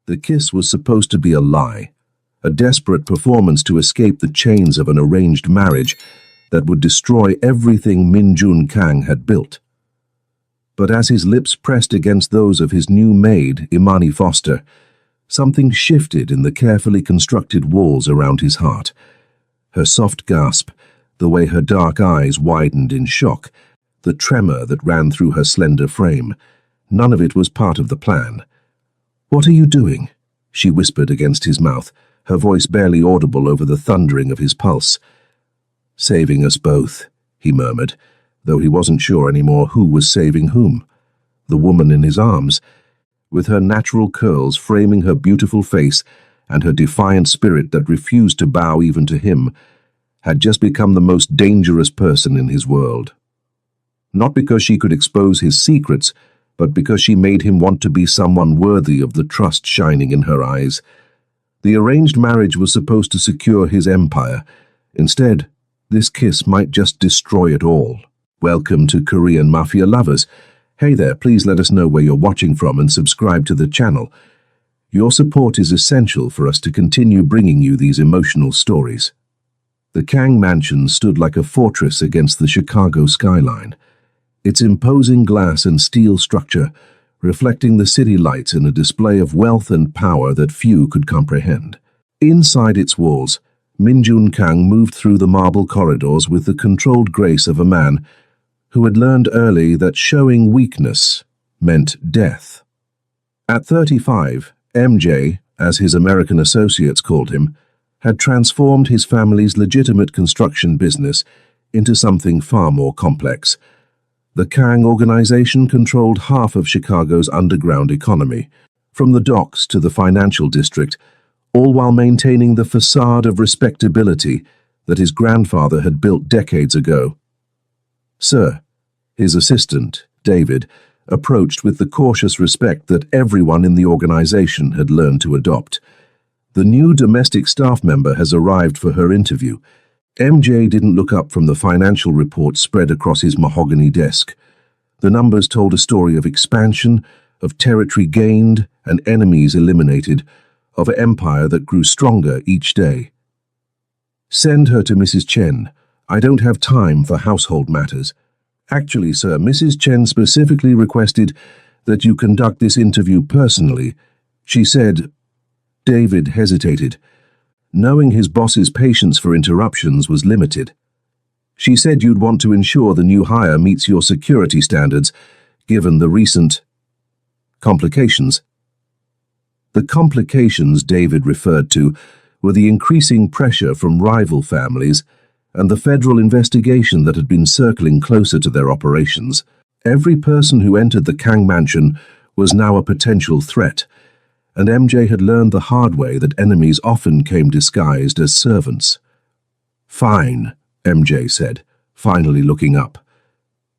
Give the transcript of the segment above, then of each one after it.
The kiss was supposed to be a lie, a desperate performance to escape the chains of an arranged marriage that would destroy everything Min Jun Kang had built. But as his lips pressed against those of his new maid, Imani Foster, something shifted in the carefully constructed walls around his heart. Her soft gasp, the way her dark eyes widened in shock, the tremor that ran through her slender frame, none of it was part of the plan. "What are you doing?" she whispered against his mouth, her voice barely audible over the thundering of his pulse. "Saving us both," he murmured, though he wasn't sure anymore who was saving whom. The woman in his arms, with her natural curls framing her beautiful face and her defiant spirit that refused to bow even to him, had just become the most dangerous person in his world. Not because she could expose his secrets, but because she made him want to be someone worthy of the trust shining in her eyes. The arranged marriage was supposed to secure his empire. Instead, this kiss might just destroy it all. Welcome to Korean Mafia lovers. Hey there, please let us know where you're watching from and subscribe to the channel. Your support is essential for us to continue bringing you these emotional stories. The Kang mansion stood like a fortress against the Chicago skyline, its imposing glass and steel structure reflecting the city lights in a display of wealth and power that few could comprehend. Inside its walls, Min Jun Kang moved through the marble corridors with the controlled grace of a man who had learned early that showing weakness meant death. At 35, MJ, as his American associates called him, had transformed his family's legitimate construction business into something far more complex. The Kang organization controlled half of Chicago's underground economy, from the docks to the financial district, all while maintaining the facade of respectability that his grandfather had built decades ago. "Sir," his assistant, David, approached with the cautious respect that everyone in the organization had learned to adopt. "The new domestic staff member has arrived for her interview." MJ didn't look up from the financial reports spread across his mahogany desk. The numbers told a story of expansion, of territory gained and enemies eliminated, of an empire that grew stronger each day. "Send her to Mrs. Chen. I don't have time for household matters." "Actually, sir, Mrs. Chen specifically requested that you conduct this interview personally," she said. David hesitated, knowing his boss's patience for interruptions was limited. "She said you'd want to ensure the new hire meets your security standards, given the recent complications." The complications David referred to were the increasing pressure from rival families and the federal investigation that had been circling closer to their operations. Every person who entered the Kang mansion was now a potential threat, and MJ had learned the hard way that enemies often came disguised as servants. "Fine," MJ said, finally looking up.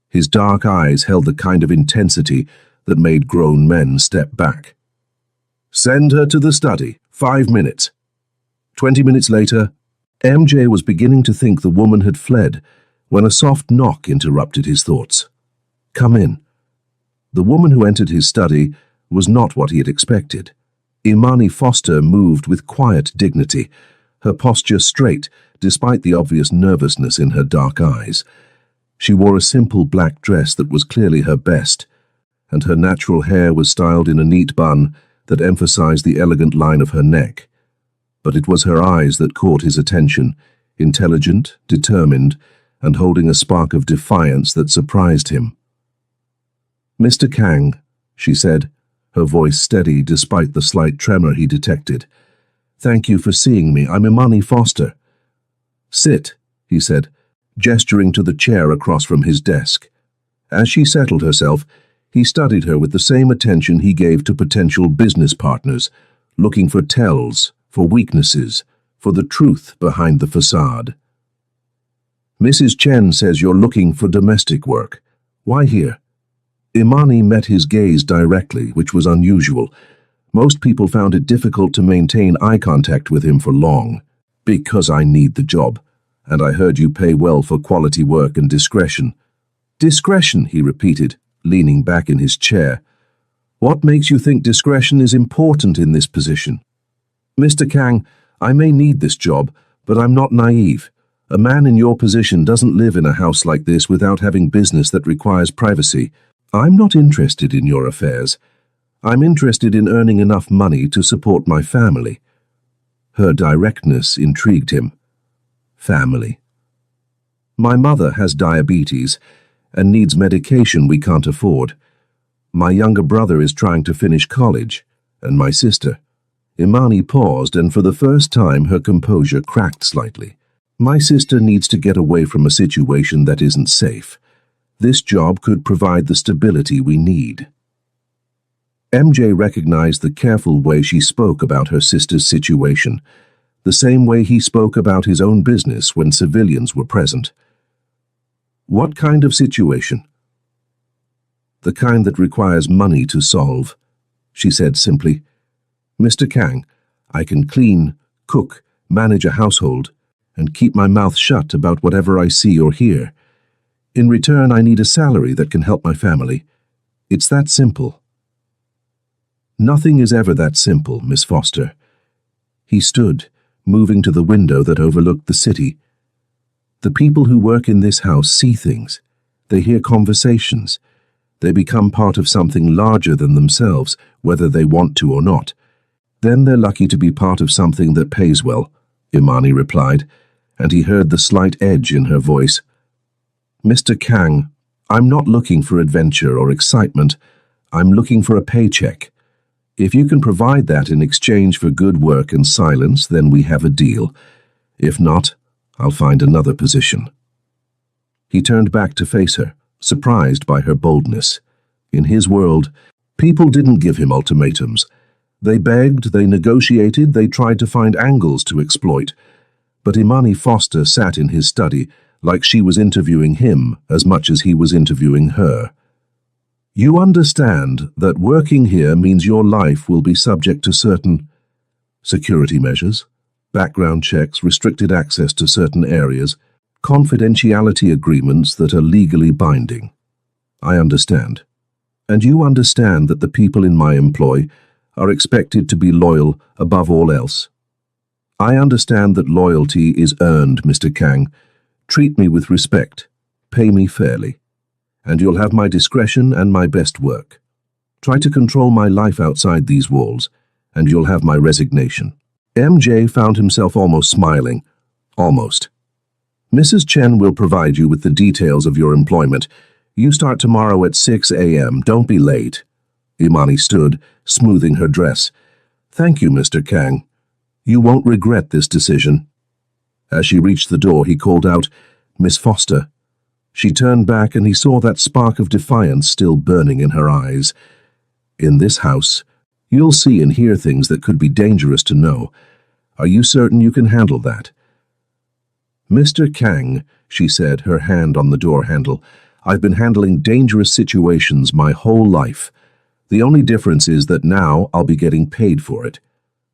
His dark eyes held the kind of intensity that made grown men step back. "Send her to the study. 5 minutes." 20 minutes later, MJ was beginning to think the woman had fled when a soft knock interrupted his thoughts. "Come in." The woman who entered his study was not what he had expected. Imani Foster moved with quiet dignity, her posture straight despite the obvious nervousness in her dark eyes. She wore a simple black dress that was clearly her best, and her natural hair was styled in a neat bun that emphasized the elegant line of her neck. But it was her eyes that caught his attention, intelligent, determined, and holding a spark of defiance that surprised him. "Mr. Kang," she said, her voice steady despite the slight tremor he detected. "Thank you for seeing me. I'm Imani Foster." "Sit," he said, gesturing to the chair across from his desk. As she settled herself, he studied her with the same attention he gave to potential business partners, looking for tells, for weaknesses, for the truth behind the facade. "Mrs. Chen says you're looking for domestic work. Why here?" Imani met his gaze directly, which was unusual. Most people found it difficult to maintain eye contact with him for long. "Because I need the job, and I heard you pay well for quality work and discretion." "Discretion," he repeated, leaning back in his chair. What makes you think discretion is important in this position? Mr. Kang, I may need this job, but I'm not naive. A man in your position doesn't live in a house like this without having business that requires privacy. I'm not interested in your affairs. I'm interested in earning enough money to support my family. Her directness intrigued him. Family. My mother has diabetes and needs medication we can't afford. My younger brother is trying to finish college, and my sister. Imani paused, and for the first time her composure cracked slightly. My sister needs to get away from a situation that isn't safe. This job could provide the stability we need. MJ recognized the careful way she spoke about her sister's situation, the same way he spoke about his own business when civilians were present. What kind of situation? The kind that requires money to solve, she said simply. Mr. Kang, I can clean, cook, manage a household, and keep my mouth shut about whatever I see or hear. In return, I need a salary that can help my family. It's that simple. Nothing is ever that simple, Miss Foster. He stood, moving to the window that overlooked the city. The people who work in this house see things. They hear conversations. They become part of something larger than themselves, whether they want to or not. Then they're lucky to be part of something that pays well, Imani replied, and he heard the slight edge in her voice. Mr. Kang, I'm not looking for adventure or excitement. I'm looking for a paycheck. If you can provide that in exchange for good work and silence, then we have a deal. If not, I'll find another position. He turned back to face her, surprised by her boldness. In his world, people didn't give him ultimatums. They begged, they negotiated, they tried to find angles to exploit. But Imani Foster sat in his study like she was interviewing him as much as he was interviewing her. You understand that working here means your life will be subject to certain security measures, background checks, restricted access to certain areas, confidentiality agreements that are legally binding. I understand. And you understand that the people in my employ are expected to be loyal above all else. I understand that loyalty is earned, Mr. Kang. Treat me with respect. Pay me fairly. And you'll have my discretion and my best work. Try to control my life outside these walls, and you'll have my resignation. MJ found himself almost smiling. Almost. Mrs. Chen will provide you with the details of your employment. You start tomorrow at 6 a.m. Don't be late. Imani stood, smoothing her dress. Thank you, Mr. Kang. You won't regret this decision. As she reached the door, he called out, Miss Foster. She turned back and he saw that spark of defiance still burning in her eyes. In this house, you'll see and hear things that could be dangerous to know. Are you certain you can handle that? Mr. Kang, she said, her hand on the door handle, I've been handling dangerous situations my whole life. The only difference is that now I'll be getting paid for it.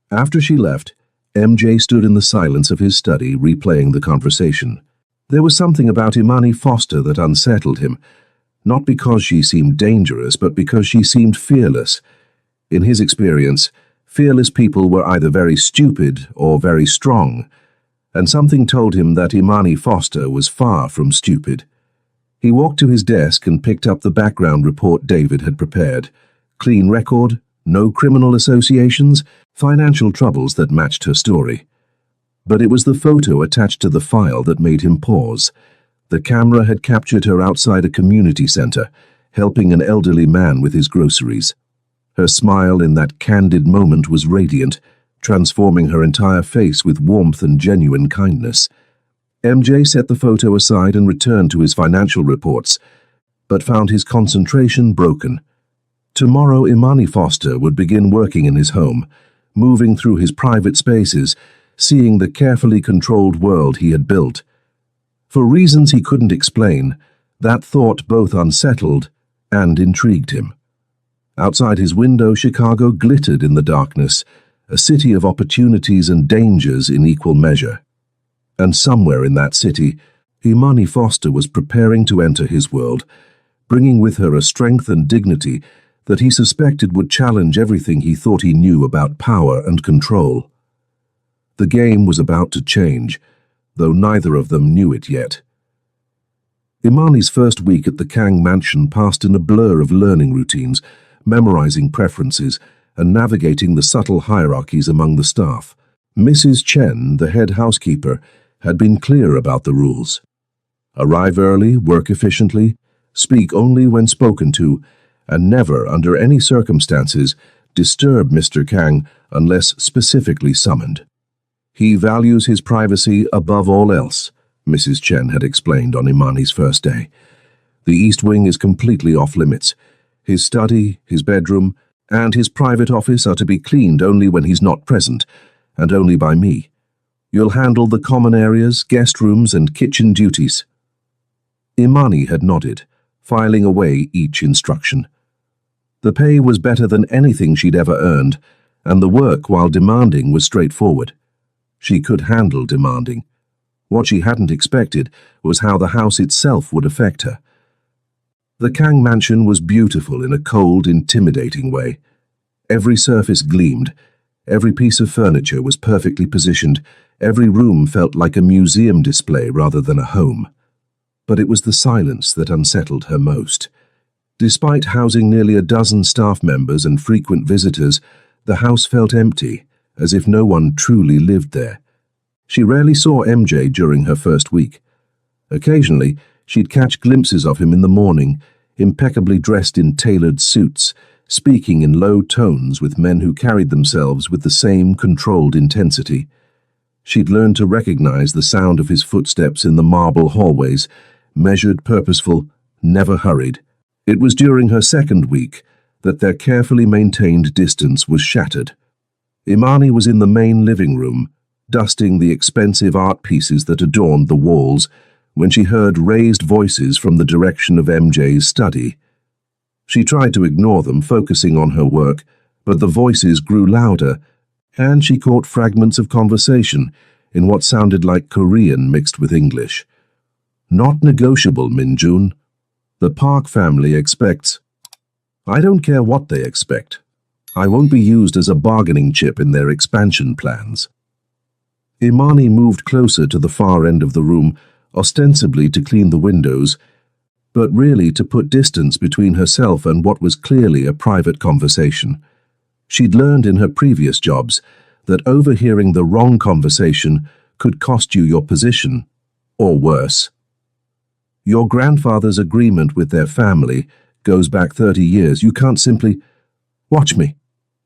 After she left, MJ stood in the silence of his study, replaying the conversation. There was something about Imani Foster that unsettled him, not because she seemed dangerous, but because she seemed fearless. In his experience, fearless people were either very stupid or very strong, and something told him that Imani Foster was far from stupid. He walked to his desk and picked up the background report David had prepared. Clean record, no criminal associations, financial troubles that matched her story. But it was the photo attached to the file that made him pause. The camera had captured her outside a community center, helping an elderly man with his groceries. Her smile in that candid moment was radiant, transforming her entire face with warmth and genuine kindness. MJ set the photo aside and returned to his financial reports, but found his concentration broken. Tomorrow Imani Foster would begin working in his home, moving through his private spaces, seeing the carefully controlled world he had built. For reasons he couldn't explain, that thought both unsettled and intrigued him. Outside his window, Chicago glittered in the darkness, a city of opportunities and dangers in equal measure. And somewhere in that city, Imani Foster was preparing to enter his world, bringing with her a strength and dignity that he suspected would challenge everything he thought he knew about power and control. The game was about to change, though neither of them knew it yet. Imani's first week at the Kang mansion passed in a blur of learning routines, memorizing preferences, and navigating the subtle hierarchies among the staff. Mrs. Chen, the head housekeeper, had been clear about the rules. Arrive early, work efficiently, speak only when spoken to, and never, under any circumstances, disturb Mr. Kang unless specifically summoned. He values his privacy above all else, Mrs. Chen had explained on Imani's first day. The East Wing is completely off limits. His study, his bedroom, and his private office are to be cleaned only when he's not present, and only by me. You'll handle the common areas, guest rooms, and kitchen duties. Imani had nodded, filing away each instruction. The pay was better than anything she'd ever earned, and the work, while demanding, was straightforward. She could handle demanding. What she hadn't expected was how the house itself would affect her. The Kang mansion was beautiful in a cold, intimidating way. Every surface gleamed. Every piece of furniture was perfectly positioned. Every room felt like a museum display rather than a home. But it was the silence that unsettled her most. Despite housing nearly a dozen staff members and frequent visitors, the house felt empty, as if no one truly lived there. She rarely saw MJ during her first week. Occasionally, she'd catch glimpses of him in the morning, impeccably dressed in tailored suits, speaking in low tones with men who carried themselves with the same controlled intensity. She'd learned to recognize the sound of his footsteps in the marble hallways, measured, purposeful, never hurried. It was during her second week that their carefully maintained distance was shattered. Imani was in the main living room, dusting the expensive art pieces that adorned the walls, when she heard raised voices from the direction of MJ's study. She tried to ignore them, focusing on her work, but the voices grew louder, and she caught fragments of conversation in what sounded like Korean mixed with English. Not negotiable, Minjun. The Park family expects. I don't care what they expect. I won't be used as a bargaining chip in their expansion plans. Imani moved closer to the far end of the room, ostensibly to clean the windows, but really to put distance between herself and what was clearly a private conversation. She'd learned in her previous jobs that overhearing the wrong conversation could cost you your position, or worse. Your grandfather's agreement with their family goes back 30 years. You can't simply... Watch me.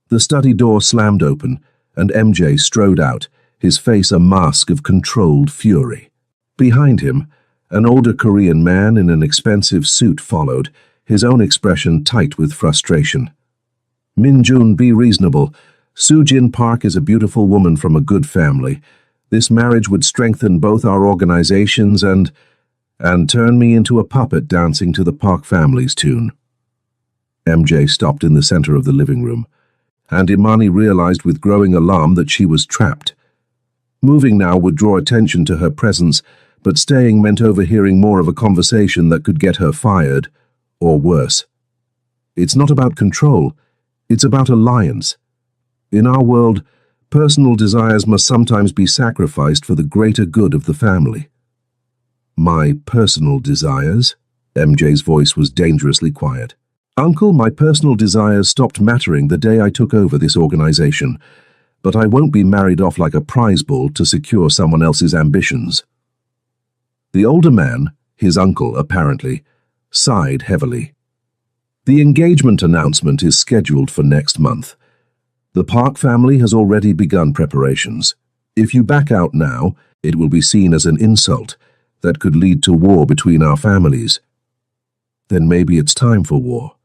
The study door slammed open, and MJ strode out, his face a mask of controlled fury. Behind him, an older Korean man in an expensive suit followed, his own expression tight with frustration. Minjun, be reasonable. Soo-jin Park is a beautiful woman from a good family. This marriage would strengthen both our organizations and turn me into a puppet dancing to the Park family's tune. MJ stopped in the center of the living room, and Imani realized with growing alarm that she was trapped. Moving now would draw attention to her presence, but staying meant overhearing more of a conversation that could get her fired, or worse. It's not about control, it's about alliance. In our world, personal desires must sometimes be sacrificed for the greater good of the family. My personal desires? MJ's voice was dangerously quiet. Uncle, my personal desires stopped mattering the day I took over this organization, but I won't be married off like a prize bull to secure someone else's ambitions. The older man, his uncle apparently, sighed heavily. The engagement announcement is scheduled for next month. The Park family has already begun preparations. If you back out now, it will be seen as an insult that could lead to war between our families. Then maybe it's time for war.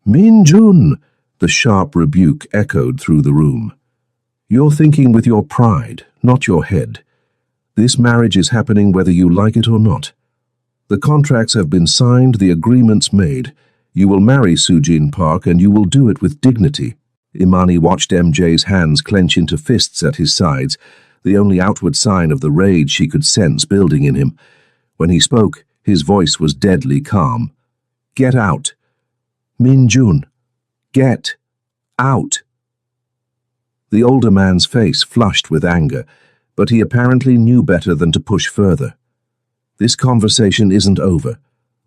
Minjun, the sharp rebuke echoed through the room. You're thinking with your pride, not your head. This marriage is happening whether you like it or not. The contracts have been signed, the agreements made. You will marry Soo-jin Park and you will do it with dignity. Imani watched MJ's hands clench into fists at his sides, the only outward sign of the rage she could sense building in him. When he spoke, his voice was deadly calm. Get out. Minjun, Get out. The older man's face flushed with anger, but he apparently knew better than to push further. This conversation isn't over.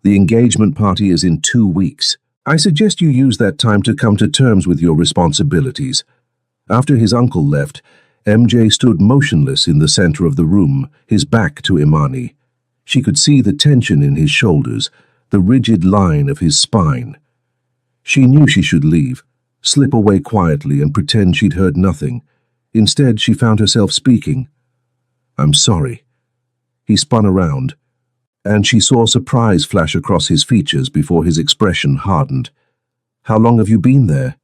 The engagement party is in 2 weeks. I suggest you use that time to come to terms with your responsibilities. After his uncle left, MJ stood motionless in the center of the room, his back to Imani. She could see the tension in his shoulders, the rigid line of his spine. She knew she should leave, slip away quietly and pretend she'd heard nothing. Instead, she found herself speaking. "I'm sorry." He spun around, and she saw surprise flash across his features before his expression hardened. "How long have you been there?"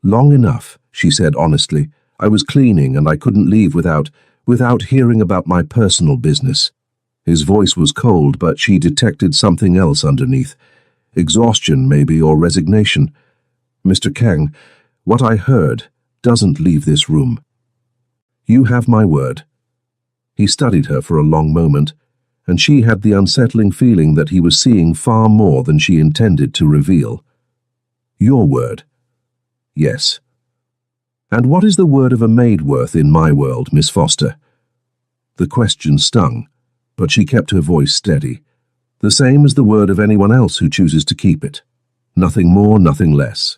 "Long enough," she said honestly. "I was cleaning and I couldn't leave without hearing about my personal business." His voice was cold, but she detected something else underneath. Exhaustion, maybe, or resignation. "Mr. Kang, what I heard doesn't leave this room." "You have my word." He studied her for a long moment, and she had the unsettling feeling that he was seeing far more than she intended to reveal. "Your word?" "Yes." "And what is the word of a maid worth in my world, Miss Foster?" The question stung, but she kept her voice steady. "The same as the word of anyone else who chooses to keep it. Nothing more, nothing less."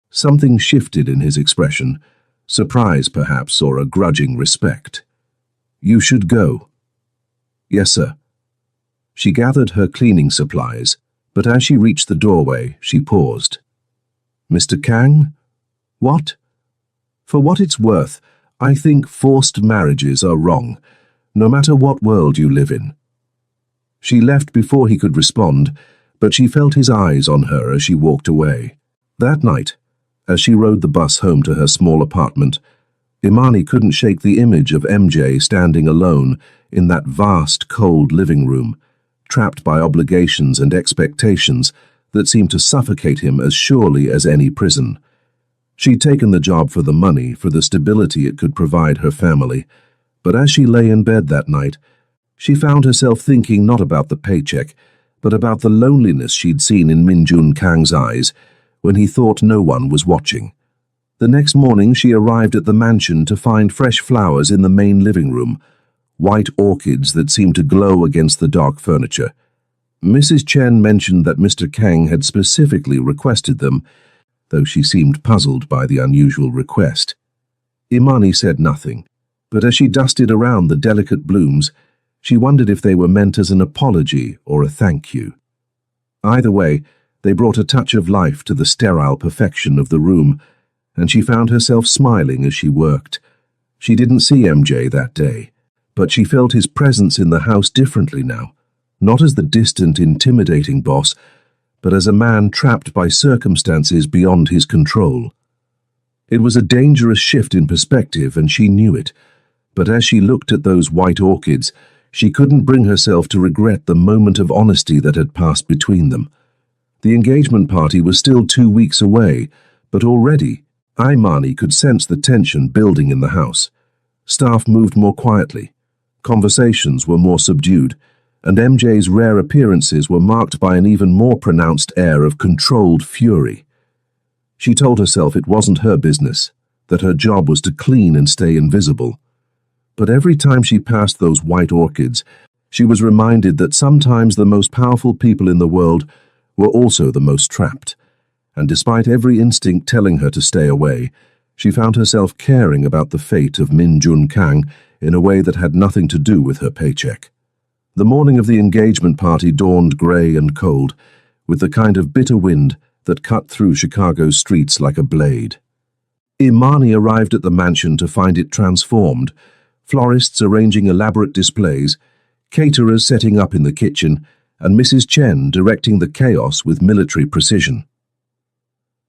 Something shifted in his expression, surprise perhaps, or a grudging respect. "You should go." "Yes, sir." She gathered her cleaning supplies, but as she reached the doorway, she paused. "Mr. Kang? What?" "For what it's worth, I think forced marriages are wrong, no matter what world you live in." She left before he could respond, but she felt his eyes on her as she walked away. That night, as she rode the bus home to her small apartment, Imani couldn't shake the image of MJ standing alone in that vast, cold living room, trapped by obligations and expectations that seemed to suffocate him as surely as any prison. She'd taken the job for the money, for the stability it could provide her family, but as she lay in bed that night, she found herself thinking not about the paycheck, but about the loneliness she'd seen in Min-jun Kang's eyes when he thought no one was watching. The next morning she arrived at the mansion to find fresh flowers in the main living room, white orchids that seemed to glow against the dark furniture. Mrs. Chen mentioned that Mr. Kang had specifically requested them, though she seemed puzzled by the unusual request. Imani said nothing, but as she dusted around the delicate blooms, she wondered if they were meant as an apology or a thank you. Either way, they brought a touch of life to the sterile perfection of the room, and she found herself smiling as she worked. She didn't see MJ that day, but she felt his presence in the house differently now, not as the distant, intimidating boss, but as a man trapped by circumstances beyond his control. It was a dangerous shift in perspective, and she knew it, but as she looked at those white orchids, she couldn't bring herself to regret the moment of honesty that had passed between them. The engagement party was still 2 weeks away, but already Imani could sense the tension building in the house. Staff moved more quietly, conversations were more subdued, and MJ's rare appearances were marked by an even more pronounced air of controlled fury. She told herself it wasn't her business, that her job was to clean and stay invisible. But every time she passed those white orchids, she was reminded that sometimes the most powerful people in the world were also the most trapped. And despite every instinct telling her to stay away, she found herself caring about the fate of Min-jun Kang in a way that had nothing to do with her paycheck. The morning of the engagement party dawned grey and cold, with the kind of bitter wind that cut through Chicago's streets like a blade. Imani arrived at the mansion to find it transformed, florists arranging elaborate displays, caterers setting up in the kitchen, and Mrs. Chen directing the chaos with military precision.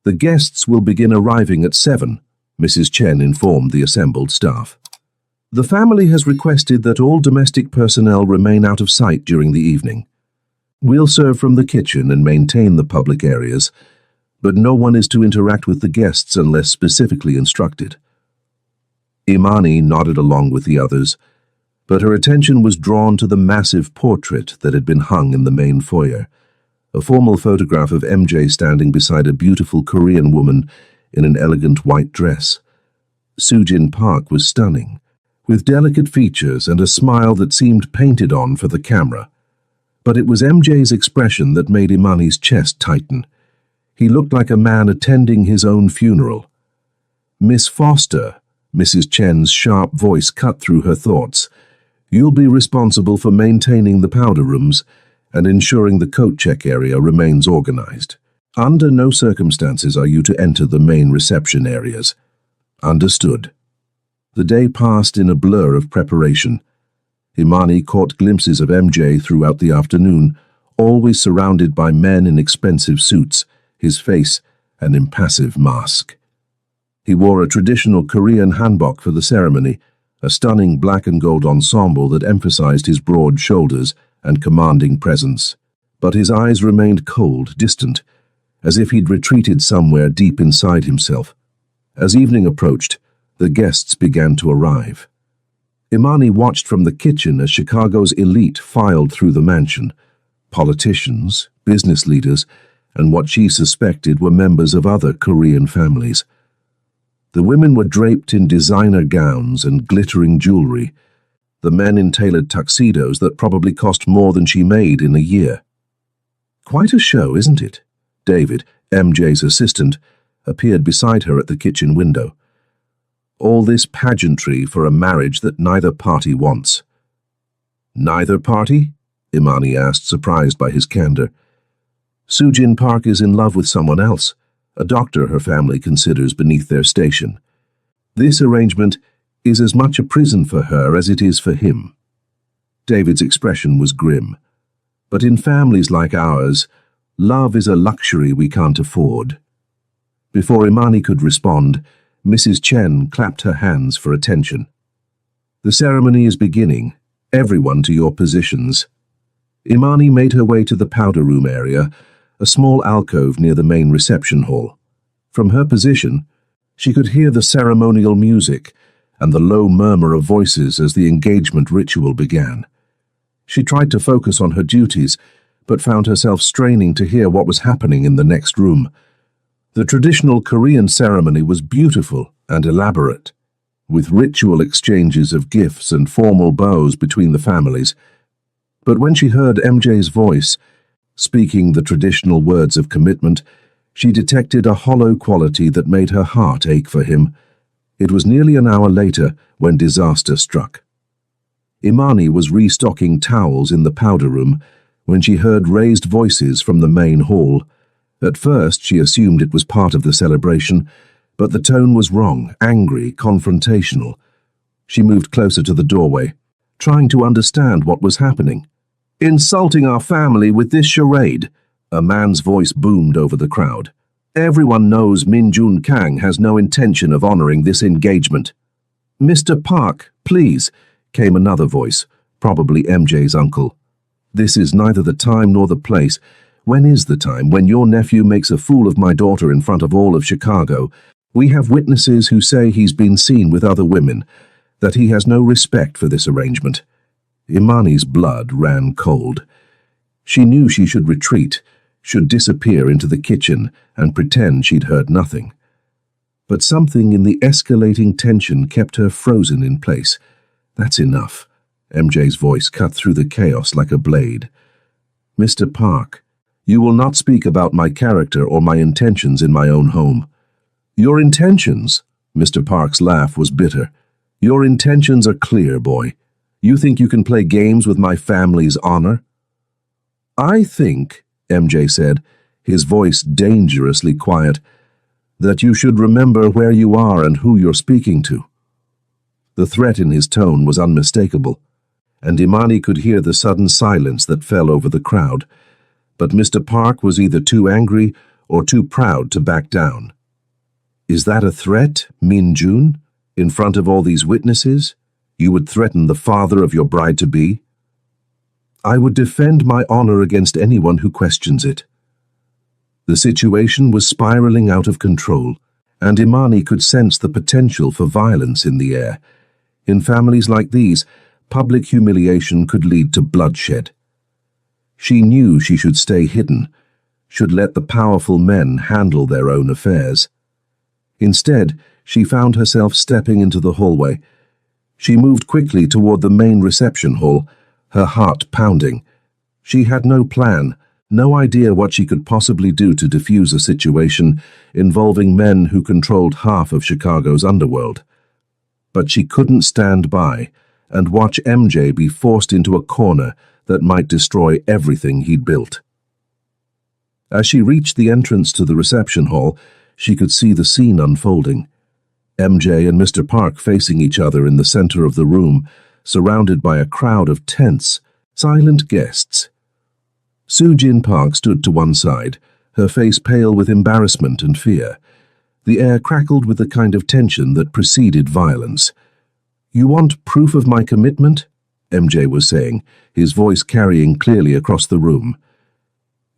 "The guests will begin arriving at 7, Mrs. Chen informed the assembled staff. "The family has requested that all domestic personnel remain out of sight during the evening. We'll serve from the kitchen and maintain the public areas, but no one is to interact with the guests unless specifically instructed." Imani nodded along with the others, but her attention was drawn to the massive portrait that had been hung in the main foyer, a formal photograph of MJ standing beside a beautiful Korean woman in an elegant white dress. Soo-jin Park was stunning, with delicate features and a smile that seemed painted on for the camera. But it was MJ's expression that made Imani's chest tighten. He looked like a man attending his own funeral. "Miss Foster," Mrs. Chen's sharp voice cut through her thoughts. "You'll be responsible for maintaining the powder rooms and ensuring the coat check area remains organized. Under no circumstances are you to enter the main reception areas." "Understood." The day passed in a blur of preparation. Imani caught glimpses of MJ throughout the afternoon, always surrounded by men in expensive suits, his face an impassive mask. He wore a traditional Korean hanbok for the ceremony, a stunning black and gold ensemble that emphasized his broad shoulders and commanding presence. But his eyes remained cold, distant, as if he'd retreated somewhere deep inside himself. As evening approached, the guests began to arrive. Imani watched from the kitchen as Chicago's elite filed through the mansion. Politicians, business leaders, and what she suspected were members of other Korean families. The women were draped in designer gowns and glittering jewelry, the men in tailored tuxedos that probably cost more than she made in a year. "Quite a show, isn't it?" David, MJ's assistant, appeared beside her at the kitchen window. "All this pageantry for a marriage that neither party wants." "Neither party?" Imani asked, surprised by his candor. "Soo-jin Park is in love with someone else, a doctor her family considers beneath their station. This arrangement is as much a prison for her as it is for him." David's expression was grim. "But in families like ours, love is a luxury we can't afford." Before Imani could respond, Mrs. Chen clapped her hands for attention. "The ceremony is beginning. Everyone to your positions." Imani made her way to the powder room area, a small alcove near the main reception hall. From her position, she could hear the ceremonial music and the low murmur of voices as the engagement ritual began. She tried to focus on her duties, but found herself straining to hear what was happening in the next room. The traditional Korean ceremony was beautiful and elaborate, with ritual exchanges of gifts and formal bows between the families. But when she heard MJ's voice, speaking the traditional words of commitment, she detected a hollow quality that made her heart ache for him. It was nearly an hour later when disaster struck. Imani was restocking towels in the powder room when she heard raised voices from the main hall. At first, she assumed it was part of the celebration, but the tone was wrong, angry, confrontational. She moved closer to the doorway, trying to understand what was happening. "Insulting our family with this charade," a man's voice boomed over the crowd. "Everyone knows Min-jun Kang has no intention of honoring this engagement." "Mr. Park, please," came another voice, probably MJ's uncle. "This is neither the time nor the place. When is the time? When your nephew makes a fool of my daughter in front of all of Chicago? We have witnesses who say he's been seen with other women, that he has no respect for this arrangement." Imani's blood ran cold. She knew she should retreat, should disappear into the kitchen and pretend she'd heard nothing. But something in the escalating tension kept her frozen in place. "That's enough." MJ's voice cut through the chaos like a blade. "Mr. Park, you will not speak about my character or my intentions in my own home." "Your intentions?" Mr. Park's laugh was bitter. "Your intentions are clear, boy. You think you can play games with my family's honor?" "I think," MJ said, his voice dangerously quiet, "that you should remember where you are and who you're speaking to." The threat in his tone was unmistakable, and Imani could hear the sudden silence that fell over the crowd. But Mr. Park was either too angry or too proud to back down. "Is that a threat, Min-jun? In front of all these witnesses? You would threaten the father of your bride-to-be?" "I would defend my honor against anyone who questions it." The situation was spiraling out of control, and Imani could sense the potential for violence in the air. In families like these, public humiliation could lead to bloodshed. She knew she should stay hidden, should let the powerful men handle their own affairs. Instead, she found herself stepping into the hallway. She moved quickly toward the main reception hall, her heart pounding. She had no plan, no idea what she could possibly do to defuse a situation involving men who controlled half of Chicago's underworld. But she couldn't stand by and watch MJ be forced into a corner that might destroy everything he'd built. As she reached the entrance to the reception hall, she could see the scene unfolding. MJ and Mr. Park facing each other in the center of the room, surrounded by a crowd of tense, silent guests. Soo-Jin Park stood to one side, her face pale with embarrassment and fear. The air crackled with the kind of tension that preceded violence. "You want proof of my commitment?" MJ was saying, his voice carrying clearly across the room.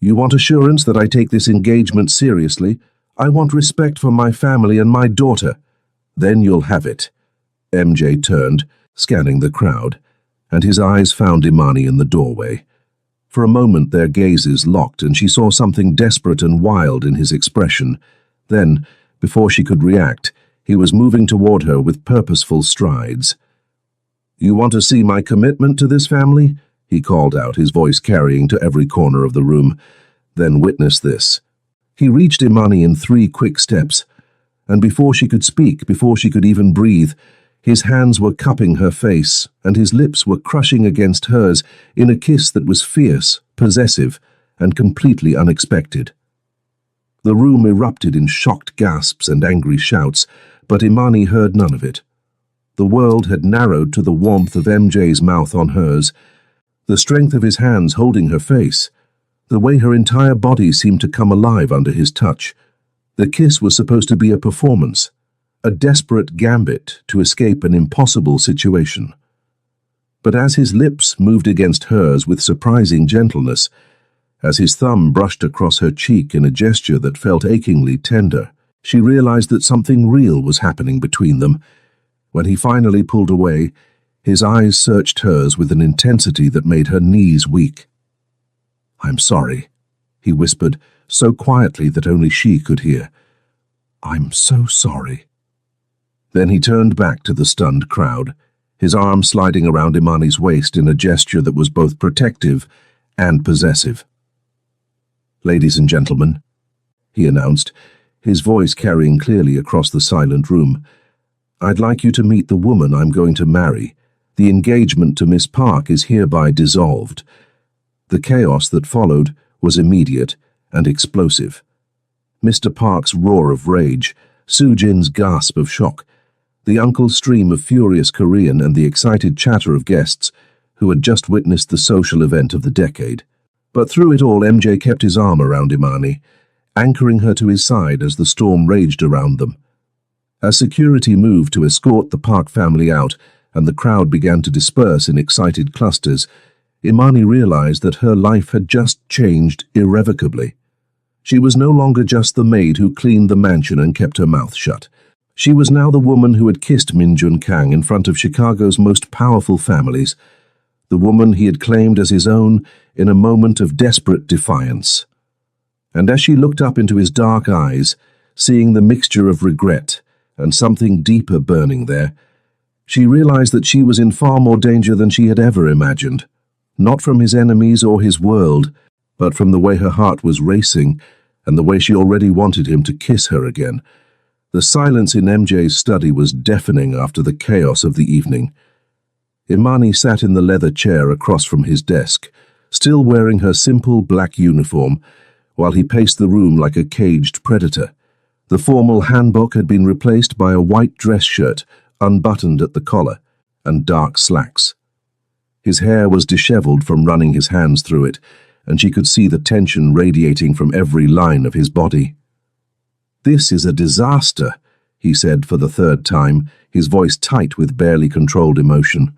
"You want assurance that I take this engagement seriously? I want respect for my family and my daughter. Then you'll have it." MJ turned, scanning the crowd, and his eyes found Imani in the doorway. For a moment their gazes locked, and she saw something desperate and wild in his expression. Then, before she could react, he was moving toward her with purposeful strides. "You want to see my commitment to this family?" he called out, his voice carrying to every corner of the room. "Then witness this." He reached Imani in 3 quick steps, and before she could speak, before she could even breathe, his hands were cupping her face, and his lips were crushing against hers in a kiss that was fierce, possessive, and completely unexpected. The room erupted in shocked gasps and angry shouts, but Imani heard none of it. The world had narrowed to the warmth of MJ's mouth on hers, the strength of his hands holding her face, the way her entire body seemed to come alive under his touch. The kiss was supposed to be a performance, a desperate gambit to escape an impossible situation. But as his lips moved against hers with surprising gentleness, as his thumb brushed across her cheek in a gesture that felt achingly tender, she realized that something real was happening between them. When he finally pulled away, his eyes searched hers with an intensity that made her knees weak. "I'm sorry," he whispered, so quietly that only she could hear. "I'm so sorry." Then he turned back to the stunned crowd, his arm sliding around Imani's waist in a gesture that was both protective and possessive. "Ladies and gentlemen," he announced, his voice carrying clearly across the silent room, "I'd like you to meet the woman I'm going to marry. The engagement to Miss Park is hereby dissolved." The chaos that followed was immediate and explosive. Mr. Park's roar of rage, Soo-Jin's gasp of shock, the uncle's stream of furious Korean, and the excited chatter of guests who had just witnessed the social event of the decade. But through it all, MJ kept his arm around Imani, anchoring her to his side as the storm raged around them. As security moved to escort the Park family out and the crowd began to disperse in excited clusters, Imani realized that her life had just changed irrevocably. She was no longer just the maid who cleaned the mansion and kept her mouth shut. She was now the woman who had kissed Min-Jun Kang in front of Chicago's most powerful families, the woman he had claimed as his own in a moment of desperate defiance. And as she looked up into his dark eyes, seeing the mixture of regret and something deeper burning there, she realized that she was in far more danger than she had ever imagined, not from his enemies or his world, but from the way her heart was racing and the way she already wanted him to kiss her again. The silence in MJ's study was deafening after the chaos of the evening. Imani sat in the leather chair across from his desk, still wearing her simple black uniform, while he paced the room like a caged predator. The formal handbook had been replaced by a white dress shirt, unbuttoned at the collar, and dark slacks. His hair was disheveled from running his hands through it, and she could see the tension radiating from every line of his body. "This is a disaster," he said for the 3rd time, his voice tight with barely controlled emotion.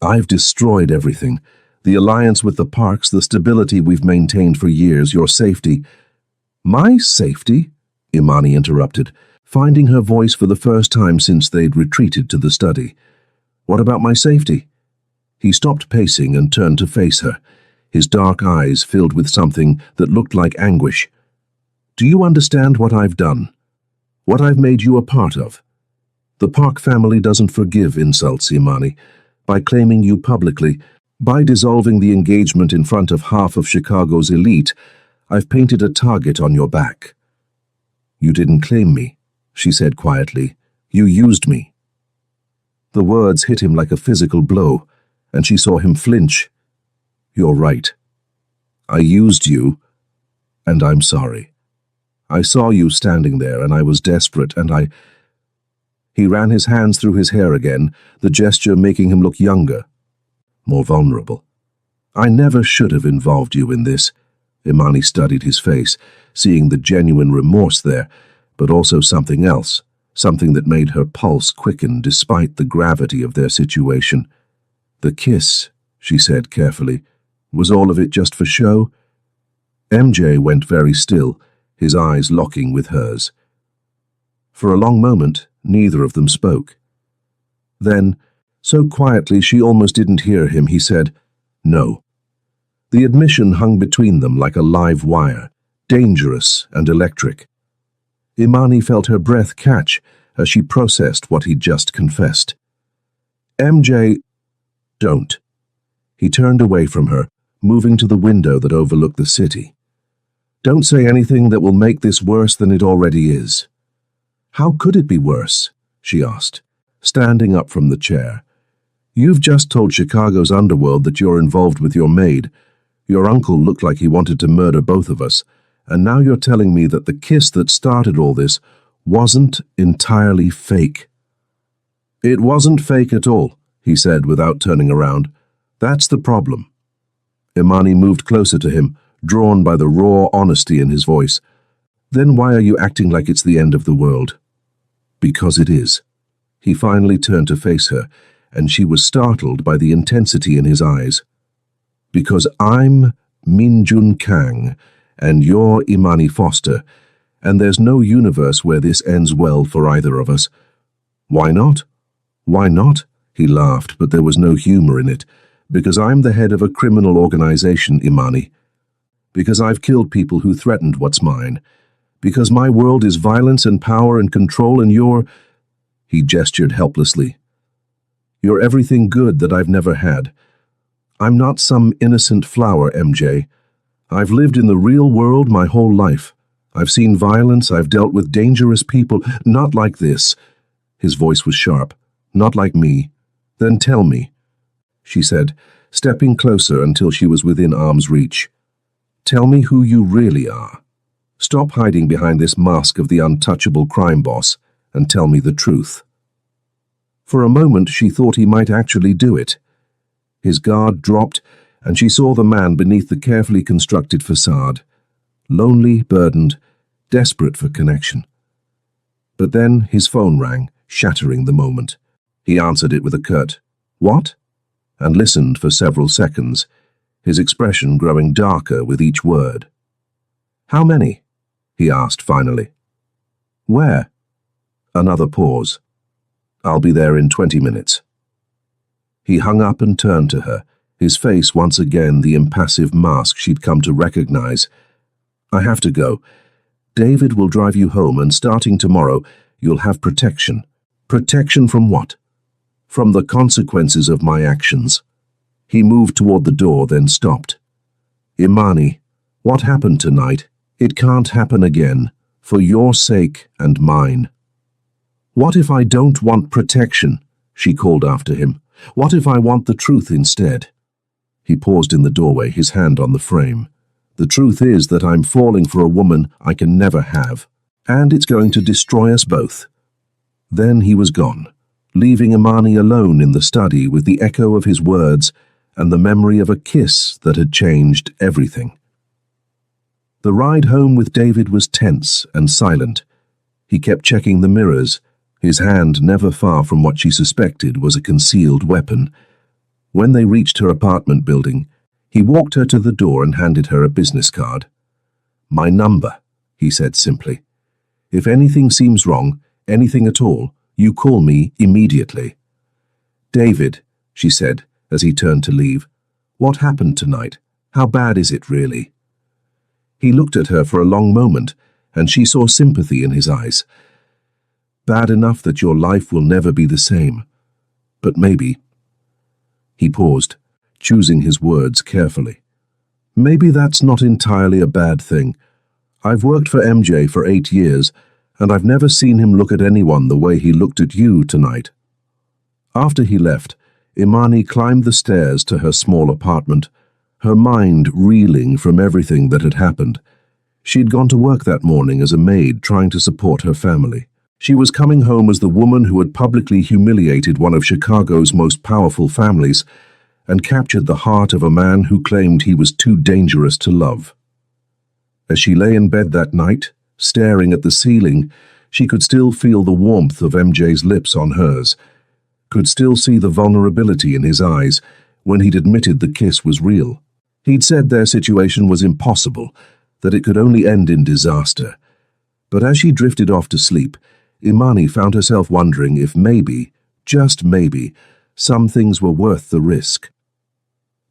"I've destroyed everything. The alliance with the Parks, the stability we've maintained for years, your safety." "My safety?" Imani interrupted, finding her voice for the first time since they'd retreated to the study. "What about my safety?" He stopped pacing and turned to face her, his dark eyes filled with something that looked like anguish. "Do you understand what I've done? What I've made you a part of? The Park family doesn't forgive insults, Imani. By claiming you publicly, by dissolving the engagement in front of half of Chicago's elite, I've painted a target on your back." "You didn't claim me," she said quietly. "You used me." The words hit him like a physical blow, and she saw him flinch. "You're right. I used you, and I'm sorry. I saw you standing there, and I was desperate, and I—" He ran his hands through his hair again, the gesture making him look younger, more vulnerable. "I never should have involved you in this." Imani studied his face, seeing the genuine remorse there, but also something else, something that made her pulse quicken despite the gravity of their situation. "The kiss," she said carefully, "was all of it just for show?" MJ went very still, his eyes locking with hers. For a long moment, neither of them spoke. Then, so quietly she almost didn't hear him, he said, "No." The admission hung between them like a live wire, dangerous and electric. Imani felt her breath catch as she processed what he'd just confessed. "MJ, don't." He turned away from her, moving to the window that overlooked the city. "Don't say anything that will make this worse than it already is." "How could it be worse?" she asked, standing up from the chair. "You've just told Chicago's underworld that you're involved with your maid. Your uncle looked like he wanted to murder both of us, and now you're telling me that the kiss that started all this wasn't entirely fake." "It wasn't fake at all," he said without turning around. "That's the problem." Imani moved closer to him, drawn by the raw honesty in his voice. "Then why are you acting like it's the end of the world?" "Because it is." He finally turned to face her, and she was startled by the intensity in his eyes. "Because I'm Min-jun Kang, and you're Imani Foster, and there's no universe where this ends well for either of us." "Why not?" "Why not?" He laughed, but there was no humor in it. "Because I'm the head of a criminal organization, Imani. Because I've killed people who threatened what's mine. Because my world is violence and power and control, and you're—" He gestured helplessly. "You're everything good that I've never had. I'm not some innocent flower, MJ. I've lived in the real world my whole life. I've seen violence, I've dealt with dangerous people, not like this." His voice was sharp. "Not like me. Then tell me," she said, stepping closer until she was within arm's reach. "Tell me who you really are. Stop hiding behind this mask of the untouchable crime boss, and tell me the truth." For a moment she thought he might actually do it. His guard dropped, and she saw the man beneath the carefully constructed facade, lonely, burdened, desperate for connection. But then his phone rang, shattering the moment. He answered it with a curt, "What?" and listened for several seconds, his expression growing darker with each word. "How many?" he asked finally. "Where?" Another pause. "I'll be there in 20 minutes. He hung up and turned to her, his face once again the impassive mask she'd come to recognize. "I have to go. David will drive you home, and starting tomorrow, you'll have protection." "Protection from what?" "From the consequences of my actions." He moved toward the door, then stopped. "Imani, what happened tonight? It can't happen again, for your sake and mine." "What if I don't want protection?" she called after him. "What if I want the truth instead?" He paused in the doorway, his hand on the frame. "The truth is that I'm falling for a woman I can never have, and it's going to destroy us both." Then he was gone, leaving Imani alone in the study with the echo of his words and the memory of a kiss that had changed everything. The ride home with David was tense and silent. He kept checking the mirrors, his hand never far from what she suspected was a concealed weapon. When they reached her apartment building, he walked her to the door and handed her a business card. "My number," he said simply. "If anything seems wrong, anything at all, you call me immediately." "David," she said as he turned to leave, "what happened tonight? How bad is it, really? He looked at her for a long moment, and she saw sympathy in his eyes. Bad enough that your life will never be the same. But maybe. He paused, choosing his words carefully. Maybe that's not entirely a bad thing. I've worked for MJ for 8 years, and I've never seen him look at anyone the way he looked at you tonight. After he left, Imani climbed the stairs to her small apartment, her mind reeling from everything that had happened. She'd gone to work that morning as a maid trying to support her family. She was coming home as the woman who had publicly humiliated one of Chicago's most powerful families and captured the heart of a man who claimed he was too dangerous to love. As she lay in bed that night, staring at the ceiling, she could still feel the warmth of MJ's lips on hers, could still see the vulnerability in his eyes when he'd admitted the kiss was real. He'd said their situation was impossible, that it could only end in disaster. But as she drifted off to sleep, Imani found herself wondering if maybe, just maybe, some things were worth the risk.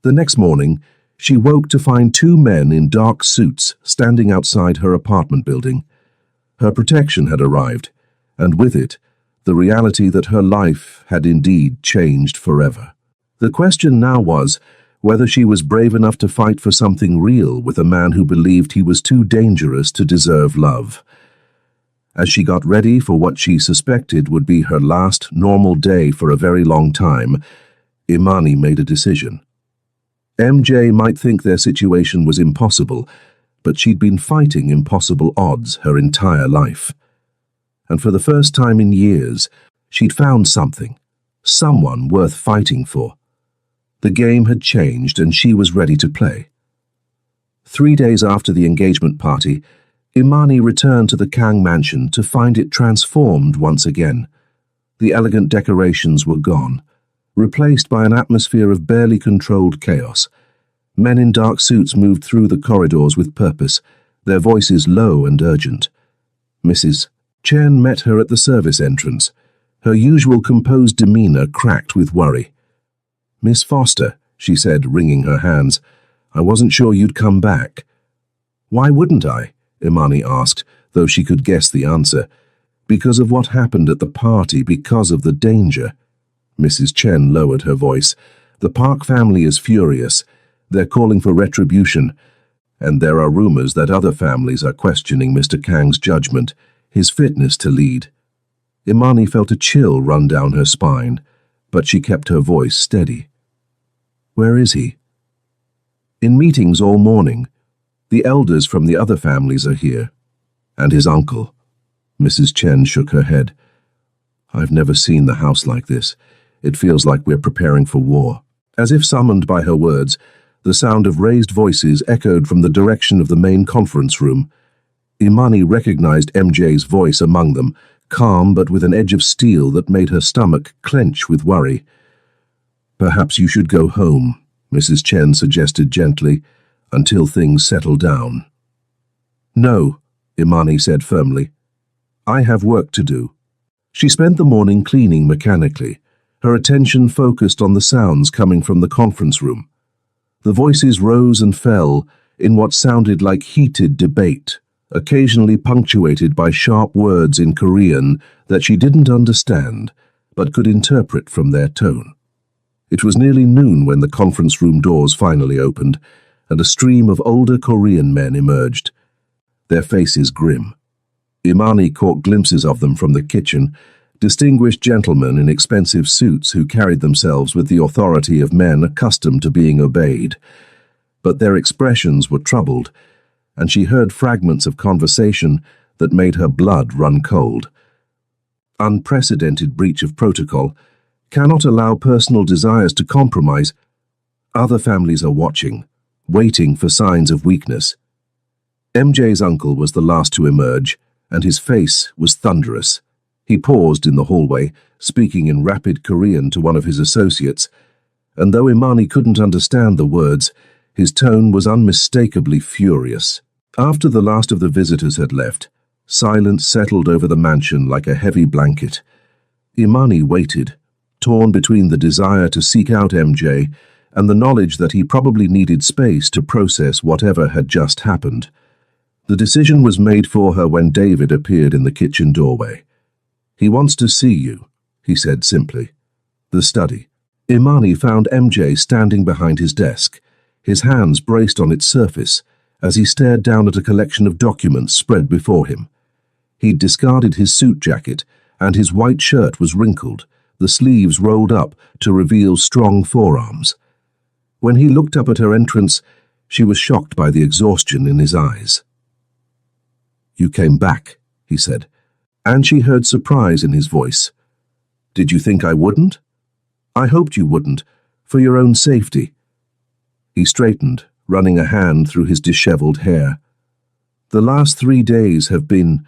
The next morning, she woke to find 2 men in dark suits standing outside her apartment building. Her protection had arrived, and with it, the reality that her life had indeed changed forever. The question now was whether she was brave enough to fight for something real with a man who believed he was too dangerous to deserve love. As she got ready for what she suspected would be her last normal day for a very long time, Imani made a decision. MJ might think their situation was impossible, but she'd been fighting impossible odds her entire life. And for the first time in years, she'd found something, someone worth fighting for. The game had changed and she was ready to play. 3 days after the engagement party, Imani returned to the Kang mansion to find it transformed once again. The elegant decorations were gone, replaced by an atmosphere of barely controlled chaos. Men in dark suits moved through the corridors with purpose, their voices low and urgent. Mrs. Chen met her at the service entrance, her usual composed demeanor cracked with worry. "Miss Foster," she said, wringing her hands, "I wasn't sure you'd come back." "Why wouldn't I?" Imani asked, though she could guess the answer. "Because of what happened at the party, because of the danger." Mrs. Chen lowered her voice. "The Park family is furious. They're calling for retribution, and there are rumors that other families are questioning Mr. Kang's judgment, his fitness to lead." Imani felt a chill run down her spine, but she kept her voice steady. "Where is he?" "In meetings all morning. The elders from the other families are here. And his uncle." Mrs. Chen shook her head. "I've never seen the house like this. It feels like we're preparing for war." As if summoned by her words, the sound of raised voices echoed from the direction of the main conference room. Imani recognized MJ's voice among them, calm but with an edge of steel that made her stomach clench with worry. "Perhaps you should go home," Mrs. Chen suggested gently, "until things settle down." "No," Imani said firmly. "I have work to do." She spent the morning cleaning mechanically, her attention focused on the sounds coming from the conference room. The voices rose and fell in what sounded like heated debate, occasionally punctuated by sharp words in Korean that she didn't understand, but could interpret from their tone. It was nearly noon when the conference room doors finally opened, and a stream of older Korean men emerged, their faces grim. Imani caught glimpses of them from the kitchen, distinguished gentlemen in expensive suits who carried themselves with the authority of men accustomed to being obeyed. But their expressions were troubled, and she heard fragments of conversation that made her blood run cold. Unprecedented breach of protocol. Cannot allow personal desires to compromise. Other families are watching, waiting for signs of weakness. MJ's uncle was the last to emerge, and his face was thunderous. He paused in the hallway, speaking in rapid Korean to one of his associates, and though Imani couldn't understand the words, his tone was unmistakably furious. After the last of the visitors had left, silence settled over the mansion like a heavy blanket. Imani waited, torn between the desire to seek out MJ and the knowledge that he probably needed space to process whatever had just happened. The decision was made for her when David appeared in the kitchen doorway. "He wants to see you," he said simply. The study. Imani found MJ standing behind his desk, his hands braced on its surface, as he stared down at a collection of documents spread before him. He'd discarded his suit jacket, and his white shirt was wrinkled, the sleeves rolled up to reveal strong forearms. When he looked up at her entrance, she was shocked by the exhaustion in his eyes. "You came back," he said, and she heard surprise in his voice. "Did you think I wouldn't?" "I hoped you wouldn't, for your own safety." He straightened, running a hand through his disheveled hair. "The last 3 days have been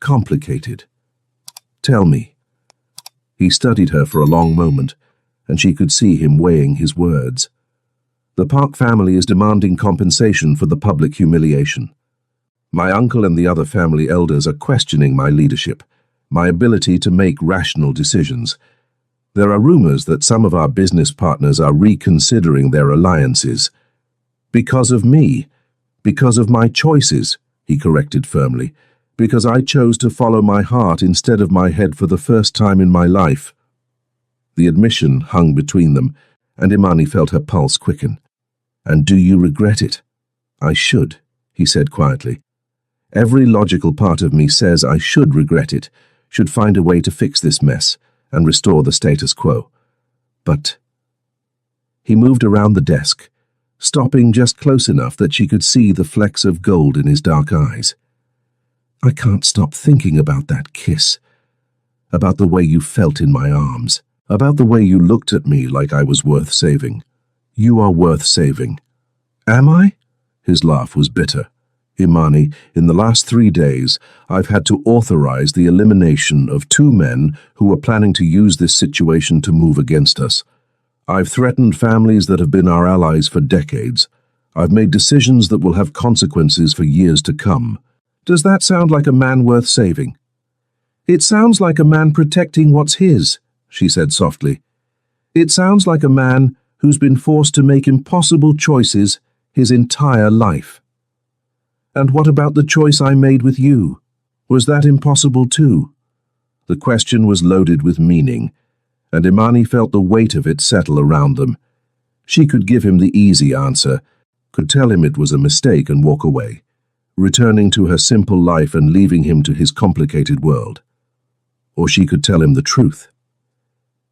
complicated. Tell me." He studied her for a long moment, and she could see him weighing his words. "The Park family is demanding compensation for the public humiliation. My uncle and the other family elders are questioning my leadership, my ability to make rational decisions. There are rumors that some of our business partners are reconsidering their alliances. Because of me, because of my choices," he corrected firmly, "because I chose to follow my heart instead of my head for the first time in my life." The admission hung between them, and Imani felt her pulse quicken. "And do you regret it?" "I should," he said quietly. "Every logical part of me says I should regret it, should find a way to fix this mess and restore the status quo. But—" He moved around the desk, stopping just close enough that she could see the flecks of gold in his dark eyes. "I can't stop thinking about that kiss, about the way you felt in my arms, about the way you looked at me like I was worth saving. You are worth saving." "Am I?" His laugh was bitter. "Imani, in the last 3 days, I've had to authorize the elimination of 2 men who are planning to use this situation to move against us. I've threatened families that have been our allies for decades. I've made decisions that will have consequences for years to come. Does that sound like a man worth saving?" "It sounds like a man protecting what's his," she said softly. "It sounds like a man who's been forced to make impossible choices his entire life." "And what about the choice I made with you? Was that impossible too?" The question was loaded with meaning, and Imani felt the weight of it settle around them. She could give him the easy answer, could tell him it was a mistake and walk away, returning to her simple life and leaving him to his complicated world. Or she could tell him the truth.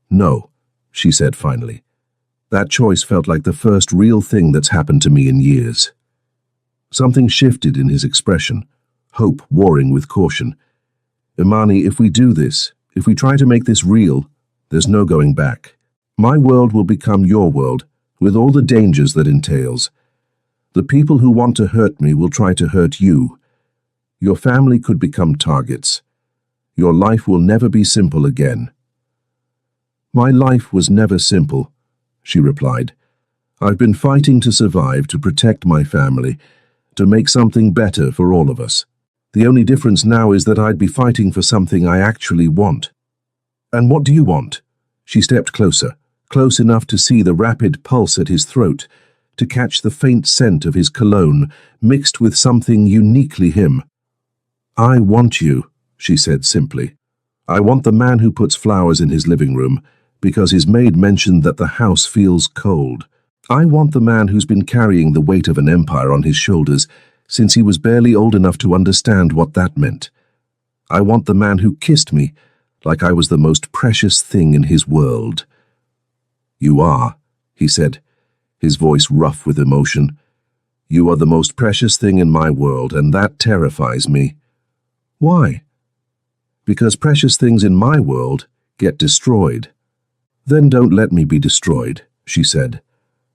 "No," she said finally. "That choice felt like the first real thing that's happened to me in years." Something shifted in his expression, hope warring with caution. "Imani, if we do this, if we try to make this real, there's no going back. My world will become your world, with all the dangers that entails. The people who want to hurt me will try to hurt you. Your family could become targets. Your life will never be simple again." "My life was never simple," she replied. "I've been fighting to survive, to protect my family, to make something better for all of us. The only difference now is that I'd be fighting for something I actually want." "And what do you want?" She stepped closer, close enough to see the rapid pulse at his throat, to catch the faint scent of his cologne, mixed with something uniquely him. "I want you," she said simply. "I want the man who puts flowers in his living room, because his maid mentioned that the house feels cold. I want the man who's been carrying the weight of an empire on his shoulders since he was barely old enough to understand what that meant. I want the man who kissed me like I was the most precious thing in his world." "You are," he said, his voice rough with emotion. "You are the most precious thing in my world, and that terrifies me." "Why?" "Because precious things in my world get destroyed." "Then don't let me be destroyed," she said,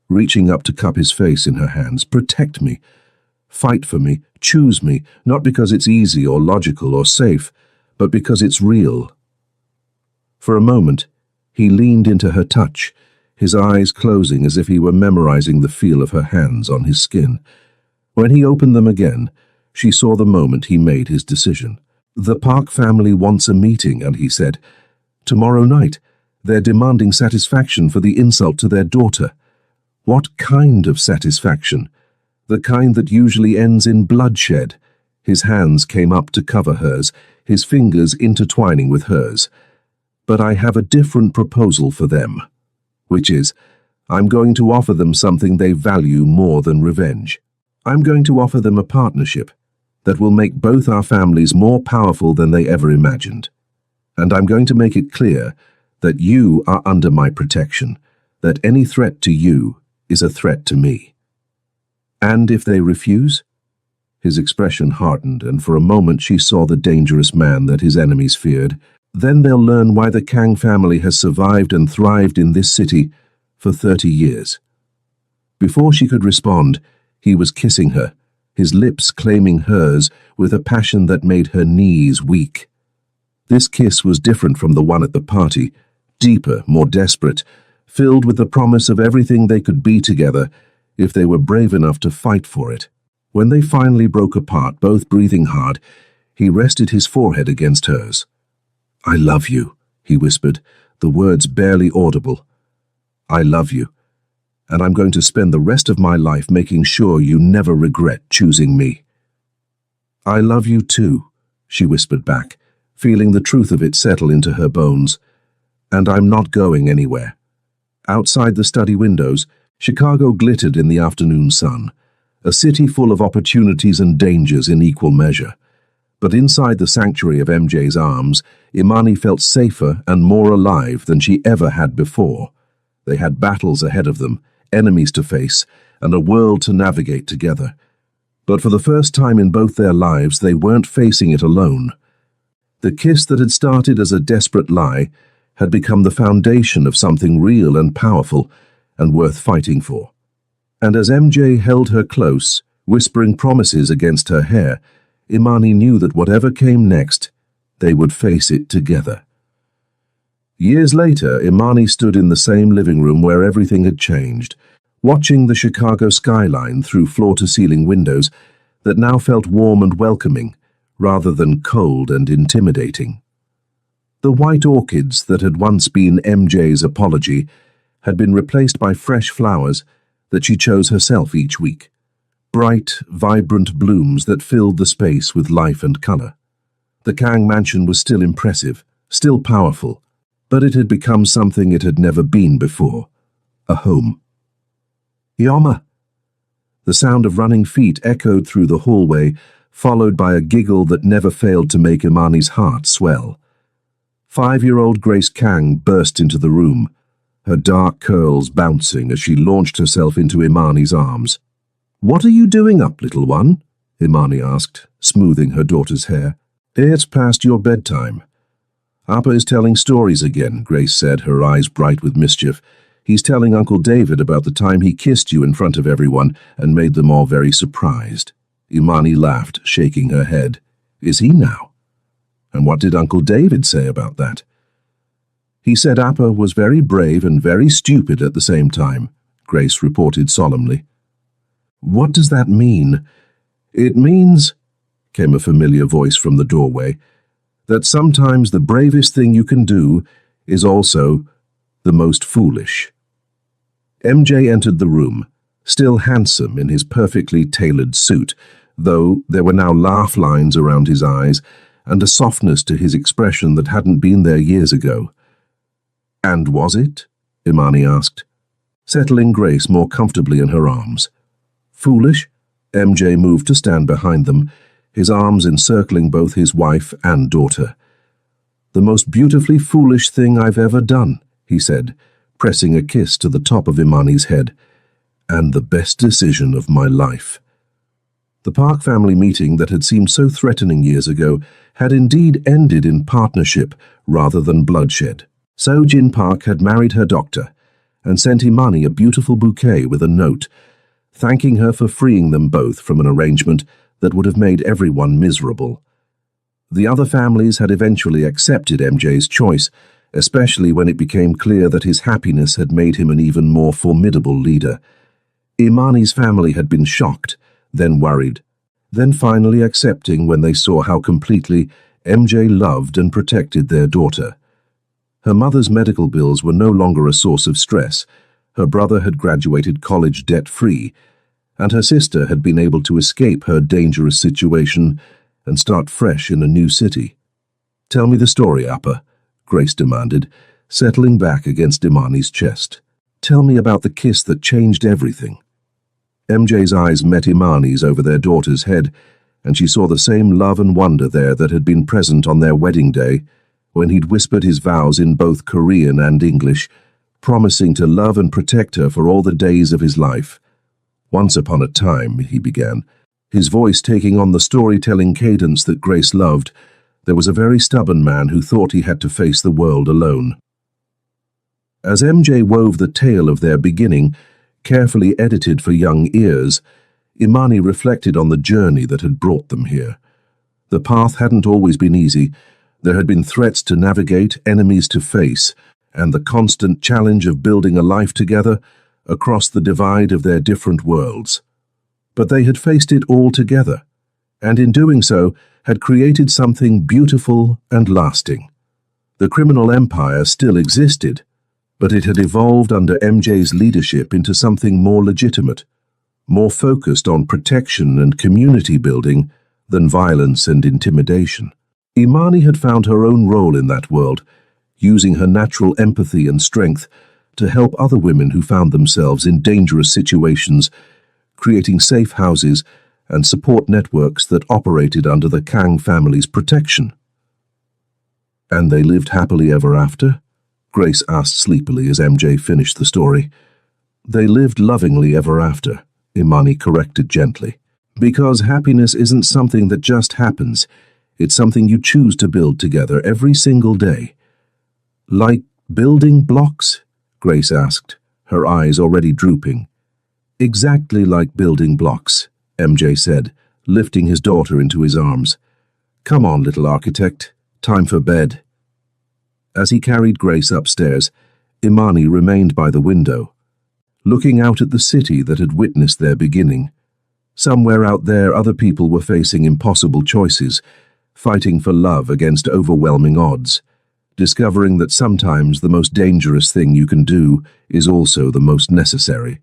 reaching up to cup his face in her hands. "Protect me. Fight for me. Choose me, not because it's easy or logical or safe, but because it's real." For a moment, he leaned into her touch, his eyes closing as if he were memorizing the feel of her hands on his skin. When he opened them again, she saw the moment he made his decision. "The Park family wants a meeting," and he said, "Tomorrow night. They're demanding satisfaction for the insult to their daughter. What kind of satisfaction? The kind that usually ends in bloodshed. His hands came up to cover hers, his fingers intertwining with hers. But I have a different proposal for them, which is, I'm going to offer them something they value more than revenge. I'm going to offer them a partnership that will make both our families more powerful than they ever imagined. And I'm going to make it clear that you are under my protection, that any threat to you is a threat to me. And if they refuse? His expression hardened, and for a moment she saw the dangerous man that his enemies feared. Then they'll learn why the Kang family has survived and thrived in this city for 30 years. Before she could respond, he was kissing her, his lips claiming hers with a passion that made her knees weak. This kiss was different from the one at the party, deeper, more desperate, filled with the promise of everything they could be together if they were brave enough to fight for it. When they finally broke apart, both breathing hard, he rested his forehead against hers. "I love you," he whispered, the words barely audible. "I love you, and I'm going to spend the rest of my life making sure you never regret choosing me." "I love you too," she whispered back, feeling the truth of it settle into her bones. "And I'm not going anywhere." Outside the study windows, Chicago glittered in the afternoon sun, a city full of opportunities and dangers in equal measure. But inside the sanctuary of MJ's arms, Imani felt safer and more alive than she ever had before. They had battles ahead of them, enemies to face, and a world to navigate together. But for the first time in both their lives, they weren't facing it alone. The kiss that had started as a desperate lie had become the foundation of something real and powerful and worth fighting for. And as MJ held her close, whispering promises against her hair, Imani knew that whatever came next, they would face it together. Years later, Imani stood in the same living room where everything had changed, watching the Chicago skyline through floor-to-ceiling windows that now felt warm and welcoming, rather than cold and intimidating. The white orchids that had once been MJ's apology had been replaced by fresh flowers that she chose herself each week, bright, vibrant blooms that filled the space with life and color. The Kang mansion was still impressive, still powerful, but it had become something it had never been before, a home. "Yoma!" The sound of running feet echoed through the hallway, followed by a giggle that never failed to make Imani's heart swell. 5-year-old Grace Kang burst into the room, her dark curls bouncing as she launched herself into Imani's arms. "What are you doing up, little one?" Imani asked, smoothing her daughter's hair. "It's past your bedtime." "Appa is telling stories again," Grace said, her eyes bright with mischief. "He's telling Uncle David about the time he kissed you in front of everyone and made them all very surprised." Imani laughed, shaking her head. "Is he now? And what did Uncle David say about that?" "He said Appa was very brave and very stupid at the same time," Grace reported solemnly. "What does that mean?" "It means," came a familiar voice from the doorway, "that sometimes the bravest thing you can do is also the most foolish." MJ entered the room, still handsome in his perfectly tailored suit, though there were now laugh lines around his eyes and a softness to his expression that hadn't been there years ago. "And was it?" Imani asked, settling Grace more comfortably in her arms. "Foolish?" MJ moved to stand behind them, his arms encircling both his wife and daughter. "The most beautifully foolish thing I've ever done," he said, pressing a kiss to the top of Imani's head. "And the best decision of my life." The Park family meeting that had seemed so threatening years ago had indeed ended in partnership rather than bloodshed. So Jin Park had married her doctor and sent Imani a beautiful bouquet with a note, thanking her for freeing them both from an arrangement that would have made everyone miserable. The other families had eventually accepted MJ's choice, especially when it became clear that his happiness had made him an even more formidable leader. Imani's family had been shocked, then worried, then finally accepting when they saw how completely MJ loved and protected their daughter. Her mother's medical bills were no longer a source of stress. Her brother had graduated college debt-free, and her sister had been able to escape her dangerous situation and start fresh in a new city. "Tell me the story, Appa," Grace demanded, settling back against Imani's chest. "Tell me about the kiss that changed everything." MJ's eyes met Imani's over their daughter's head, and she saw the same love and wonder there that had been present on their wedding day, when he'd whispered his vows in both Korean and English, promising to love and protect her for all the days of his life. "Once upon a time," he began, his voice taking on the storytelling cadence that Grace loved, "there was a very stubborn man who thought he had to face the world alone." As MJ wove the tale of their beginning, carefully edited for young ears, Imani reflected on the journey that had brought them here. The path hadn't always been easy. There had been threats to navigate, enemies to face, and the constant challenge of building a life together across the divide of their different worlds. But they had faced it all together, and in doing so had created something beautiful and lasting. The criminal empire still existed, but it had evolved under MJ's leadership into something more legitimate, more focused on protection and community building than violence and intimidation. Imani had found her own role in that world, using her natural empathy and strength to help other women who found themselves in dangerous situations, creating safe houses and support networks that operated under the Kang family's protection. "And they lived happily ever after?" Grace asked sleepily as MJ finished the story. "They lived lovingly ever after," Imani corrected gently. "Because happiness isn't something that just happens. It's something you choose to build together every single day." "Like building blocks?" Grace asked, her eyes already drooping. "Exactly like building blocks," MJ said, lifting his daughter into his arms. "Come on, little architect. Time for bed." As he carried Grace upstairs, Imani remained by the window, looking out at the city that had witnessed their beginning. Somewhere out there, other people were facing impossible choices, fighting for love against overwhelming odds, discovering that sometimes the most dangerous thing you can do is also the most necessary.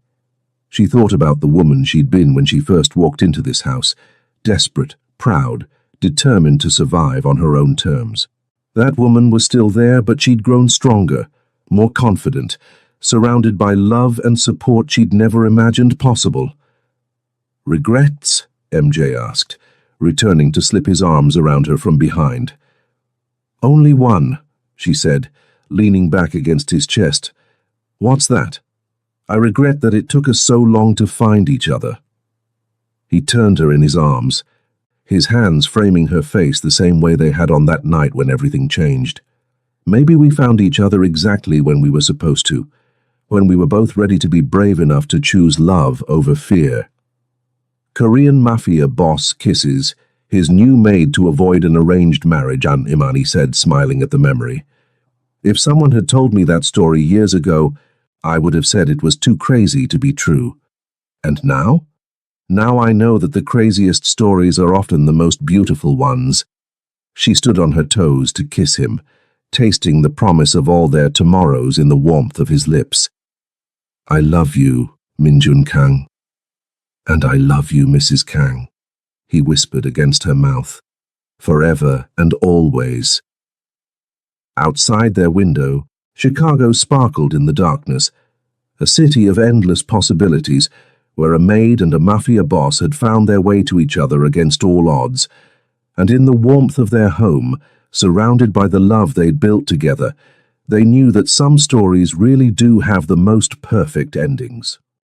She thought about the woman she'd been when she first walked into this house, desperate, proud, determined to survive on her own terms. That woman was still there, but she'd grown stronger, more confident, surrounded by love and support she'd never imagined possible. "Regrets?" MJ asked, returning to slip his arms around her from behind. "Only one," she said, leaning back against his chest. "What's that?" "I regret that it took us so long to find each other." He turned her in his arms, his hands framing her face the same way they had on that night when everything changed. "Maybe we found each other exactly when we were supposed to, when we were both ready to be brave enough to choose love over fear." Korean Mafia boss kisses his new maid to avoid an arranged marriage, Imani said, smiling at the memory. "If someone had told me that story years ago, I would have said it was too crazy to be true. And now? Now I know that the craziest stories are often the most beautiful ones." She stood on her toes to kiss him, tasting the promise of all their tomorrows in the warmth of his lips. "I love you, Minjun Kang." "And I love you, Mrs. Kang," he whispered against her mouth. "Forever and always." Outside their window, Chicago sparkled in the darkness, a city of endless possibilities, where a maid and a mafia boss had found their way to each other against all odds, and in the warmth of their home, surrounded by the love they'd built together, they knew that some stories really do have the most perfect endings.